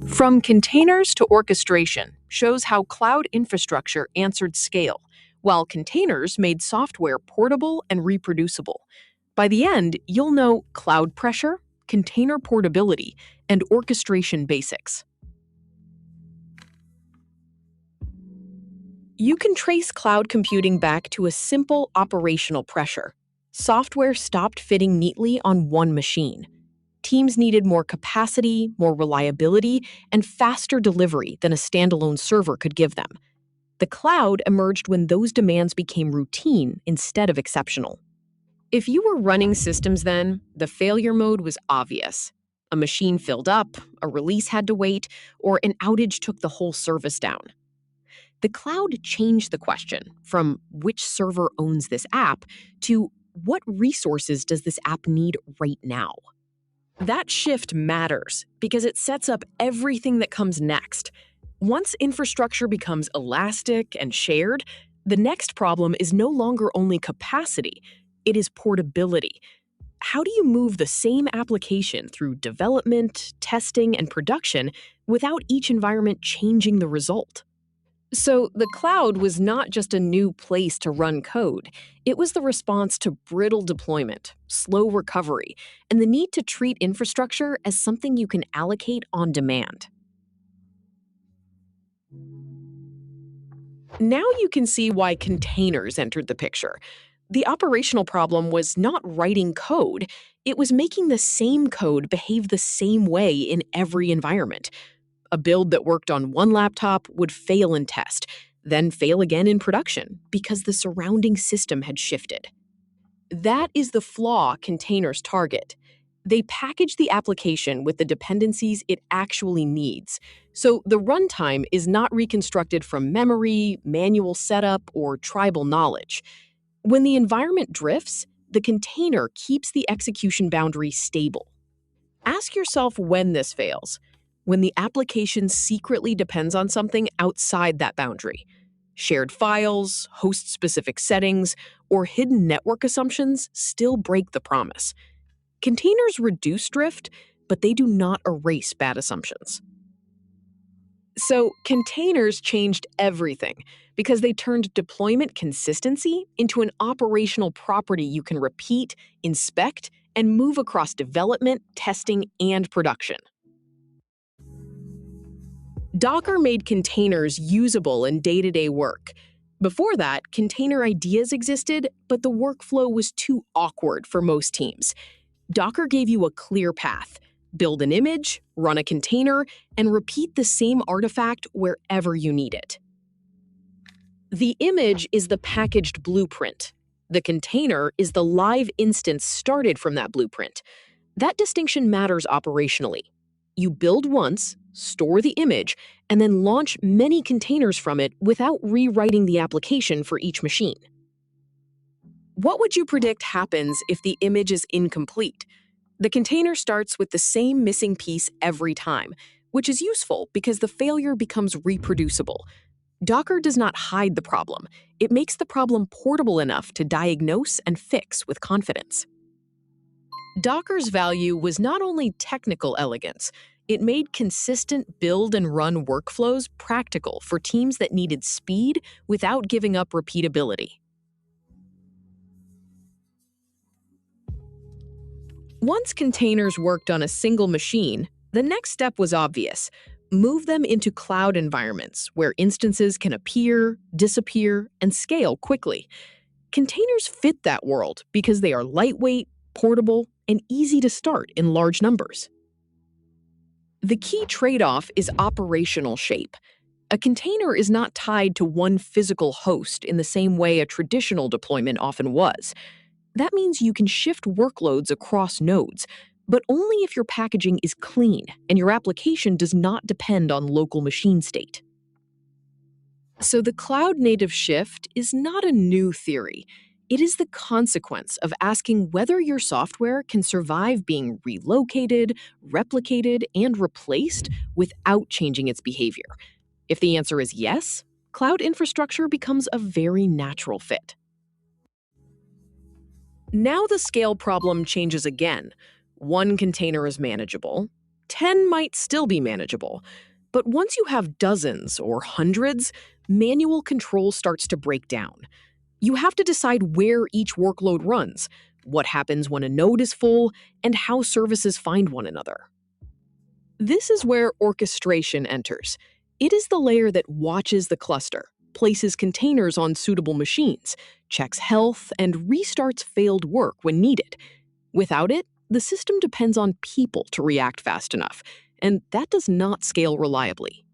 From containers to orchestration shows how cloud infrastructure answered scale, while containers made software portable and reproducible. By the end, you'll know cloud pressure, container portability, and orchestration basics. You can trace cloud computing back to a simple operational pressure. Software stopped fitting neatly on one machine. Teams needed more capacity, more reliability, and faster delivery than a standalone server could give them. The cloud emerged when those demands became routine instead of exceptional. If you were running systems then, the failure mode was obvious. A machine filled up, a release had to wait, or an outage took the whole service down. The cloud changed the question from which server owns this app to what resources does this app need right now? That shift matters because it sets up everything that comes next. Once infrastructure becomes elastic and shared, the next problem is no longer only capacity, it is portability. How do you move the same application through development, testing, and production without each environment changing the result? So, the cloud was not just a new place to run code, it was the response to brittle deployment, slow recovery, and the need to treat infrastructure as something you can allocate on demand. Now you can see why containers entered the picture. The operational problem was not writing code, it was making the same code behave the same way in every environment. A build that worked on one laptop would fail in test, then fail again in production because the surrounding system had shifted. That is the flaw containers target. They package the application with the dependencies it actually needs. So the runtime is not reconstructed from memory, manual setup, or tribal knowledge. When the environment drifts, the container keeps the execution boundary stable. Ask yourself when this fails. When the application secretly depends on something outside that boundary. Shared files, host-specific settings, or hidden network assumptions still break the promise. Containers reduce drift, but they do not erase bad assumptions. So, containers changed everything because they turned deployment consistency into an operational property you can repeat, inspect, and move across development, testing, and production. Docker made containers usable in day-to-day work. Before that, container ideas existed, but the workflow was too awkward for most teams. Docker gave you a clear path. Build an image, run a container, and repeat the same artifact wherever you need it. The image is the packaged blueprint. The container is the live instance started from that blueprint. That distinction matters operationally. You build once, store the image, and then launch many containers from it without rewriting the application for each machine. What would you predict happens if the image is incomplete? The container starts with the same missing piece every time, which is useful because the failure becomes reproducible. Docker does not hide the problem. It makes the problem portable enough to diagnose and fix with confidence. Docker's value was not only technical elegance, it made consistent build and run workflows practical for teams that needed speed without giving up repeatability. Once containers worked on a single machine, the next step was obvious. Move them into cloud environments where instances can appear, disappear, and scale quickly. Containers fit that world because they are lightweight, portable, and easy to start in large numbers. The key trade-off is operational shape. A container is not tied to one physical host in the same way a traditional deployment often was. That means you can shift workloads across nodes, but only if your packaging is clean and your application does not depend on local machine state. So the cloud-native shift is not a new theory. It is the consequence of asking whether your software can survive being relocated, replicated, and replaced without changing its behavior. If the answer is yes, cloud infrastructure becomes a very natural fit. Now the scale problem changes again. One container is manageable. 10 might still be manageable. But once you have dozens or hundreds, manual control starts to break down. You have to decide where each workload runs, what happens when a node is full, and how services find one another. This is where orchestration enters. It is the layer that watches the cluster, places containers on suitable machines, checks health, and restarts failed work when needed. Without it, the system depends on people to react fast enough, and that does not scale reliably.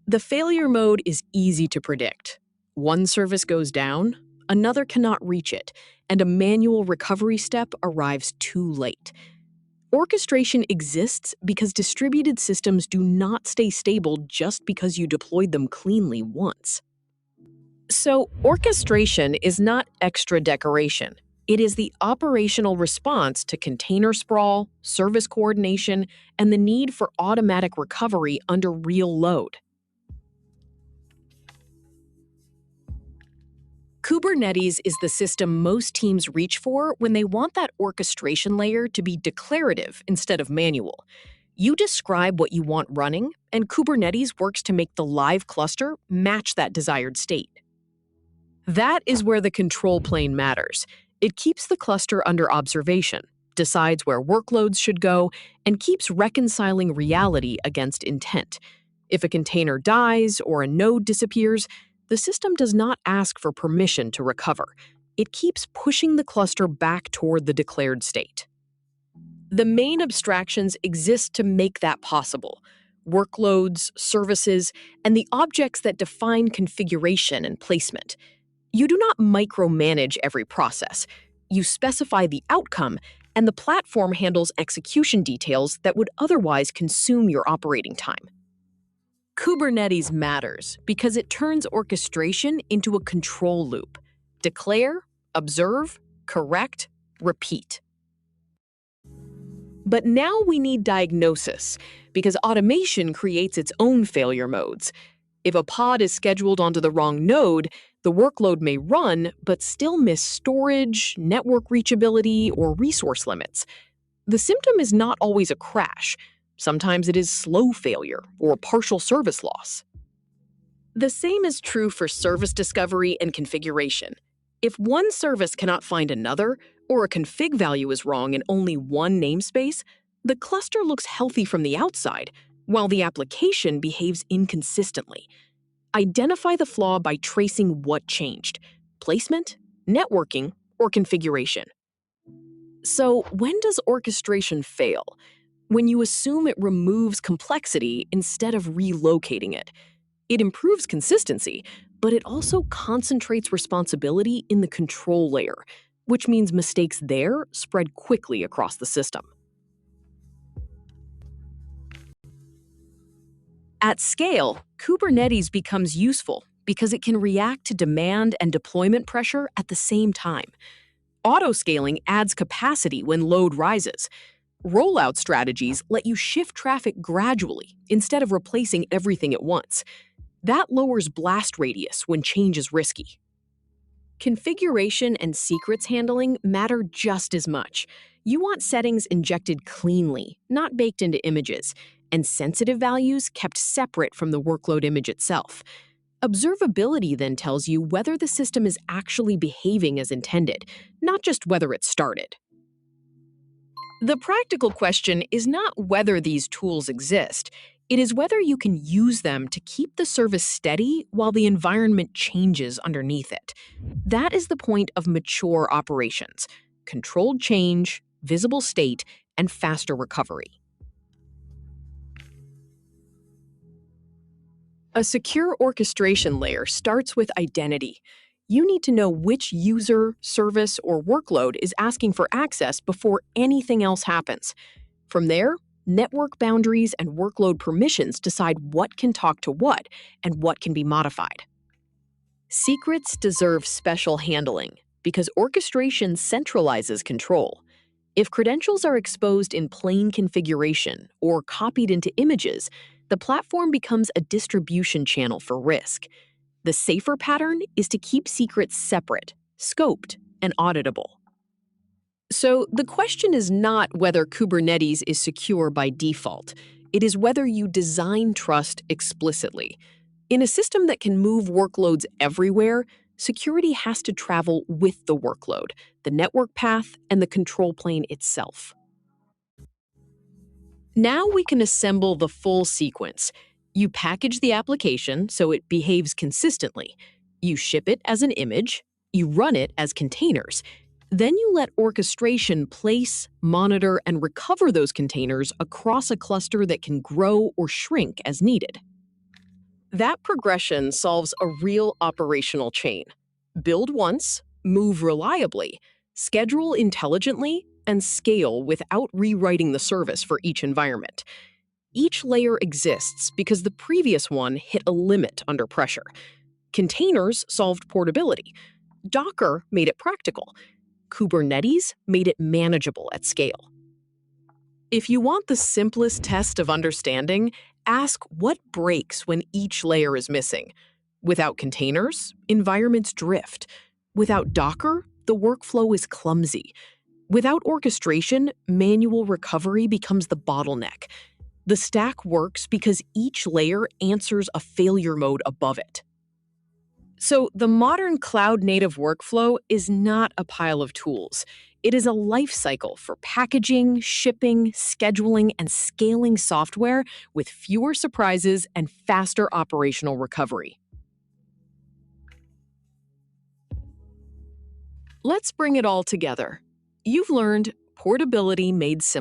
The failure mode is easy to predict. One service goes down, another cannot reach it, and a manual recovery step arrives too late. Orchestration exists because distributed systems do not stay stable just because you deployed them cleanly once. So, orchestration is not extra decoration. It is the operational response to container sprawl, service coordination, and the need for automatic recovery under real load. Kubernetes is the system most teams reach for when they want that orchestration layer to be declarative instead of manual. You describe what you want running, and Kubernetes works to make the live cluster match that desired state. That is where the control plane matters. It keeps the cluster under observation, decides where workloads should go, and keeps reconciling reality against intent. If a container dies or a node disappears, the system does not ask for permission to recover. It keeps pushing the cluster back toward the declared state. The main abstractions exist to make that possible: workloads, services, and the objects that define configuration and placement. You do not micromanage every process. You specify the outcome, and the platform handles execution details that would otherwise consume your operating time. Kubernetes matters because it turns orchestration into a control loop. Declare, observe, correct, repeat. But now we need diagnosis, because automation creates its own failure modes. If a pod is scheduled onto the wrong node, the workload may run, but still miss storage, network reachability, or resource limits. The symptom is not always a crash. Sometimes it is slow failure or partial service loss. The same is true for service discovery and configuration. If one service cannot find another, or a config value is wrong in only one namespace, the cluster looks healthy from the outside, while the application behaves inconsistently. Identify the flaw by tracing what changed: placement, networking, or configuration. So, when does orchestration fail? When you assume it removes complexity instead of relocating it. It improves consistency, but it also concentrates responsibility in the control layer, which means mistakes there spread quickly across the system. At scale, Kubernetes becomes useful because it can react to demand and deployment pressure at the same time. Autoscaling adds capacity when load rises. Rollout strategies let you shift traffic gradually instead of replacing everything at once. That lowers blast radius when change is risky. Configuration and secrets handling matter just as much. You want settings injected cleanly, not baked into images, and sensitive values kept separate from the workload image itself. Observability then tells you whether the system is actually behaving as intended, not just whether it started. The practical question is not whether these tools exist. It is whether you can use them to keep the service steady while the environment changes underneath it. That is the point of mature operations: controlled change, visible state, and faster recovery. A secure orchestration layer starts with identity. You need to know which user, service, or workload is asking for access before anything else happens. From there, network boundaries and workload permissions decide what can talk to what and what can be modified. Secrets deserve special handling because orchestration centralizes control. If credentials are exposed in plain configuration or copied into images, the platform becomes a distribution channel for risk. The safer pattern is to keep secrets separate, scoped, and auditable. So the question is not whether Kubernetes is secure by default. It is whether you design trust explicitly. In a system that can move workloads everywhere, security has to travel with the workload, the network path, and the control plane itself. Now we can assemble the full sequence. You package the application so it behaves consistently. You ship it as an image. You run it as containers. Then you let orchestration place, monitor, and recover those containers across a cluster that can grow or shrink as needed. That progression solves a real operational chain. Build once, move reliably, schedule intelligently, and scale without rewriting the service for each environment. Each layer exists because the previous one hit a limit under pressure. Containers solved portability. Docker made it practical. Kubernetes made it manageable at scale. If you want the simplest test of understanding, ask what breaks when each layer is missing. Without containers, environments drift. Without Docker, the workflow is clumsy. Without orchestration, manual recovery becomes the bottleneck. The stack works because each layer answers a failure mode above it. So, the modern cloud native workflow is not a pile of tools. It is a life cycle for packaging, shipping, scheduling, and scaling software with fewer surprises and faster operational recovery. Let's bring it all together. You've learned portability made simple.